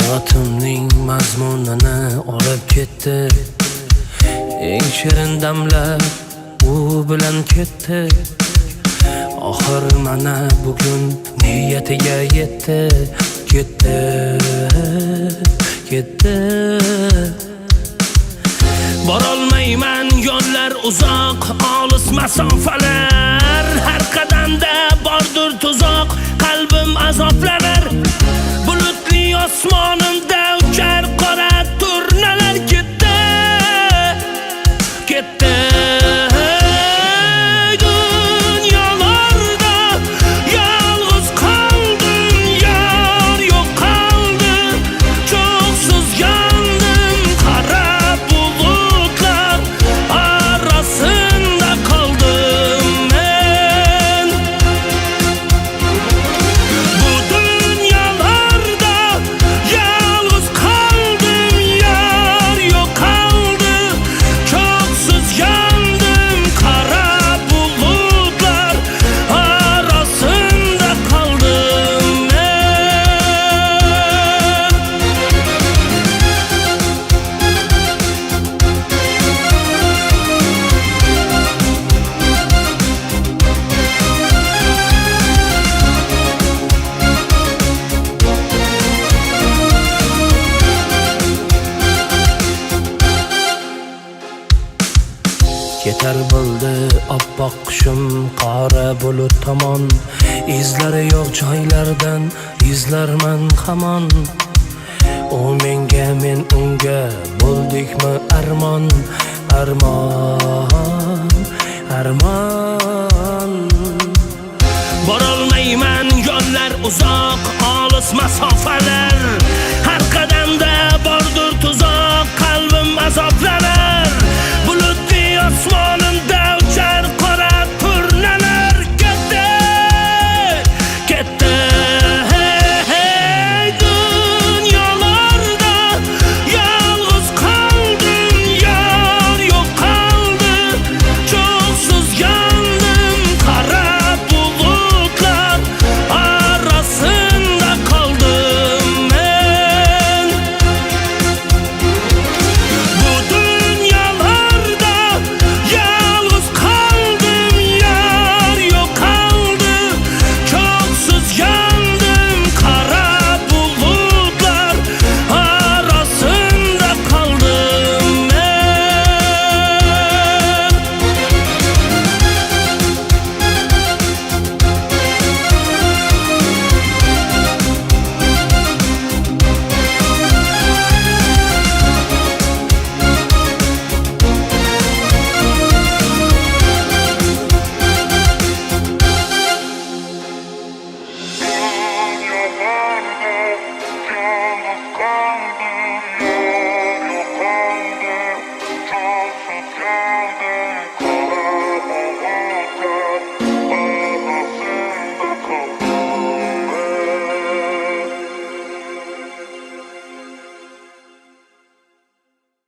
Hayotimning mazmunini olib ketdi. Eng shirin damlar u bilan ketdi. Oxir mana bugun niyatiga yetdi. Ketdi. Borolmayman yo'llar uzoq, olis masofalar. Har qadamda bordir tuzoq, qalbim azoblanar. Bulutli osmonimda uchar qora turnalar. Ketdi. Dunyolarda yolg'iz qoldim, yor yo'q qoldi. Cho'qsiz yondim, qora bulutlar arasida qoldim men. Bu dunyolarda yolg'iz qoldim, yor yo'q qoldi. Cho'qsiz yondim, qora bulutlar arasida qoldim men. Ketar bo'ldi oppoq qushim qora bulut tomon. Izlari yo'q joylardan izlarman hamon. U menga, men unga bo'ldikmi armon. Borolmayman yo'llar uzoq, olis masofalar. Har qadamda bordir tuzoq, qalbim azoblanar. Bulutli osmonim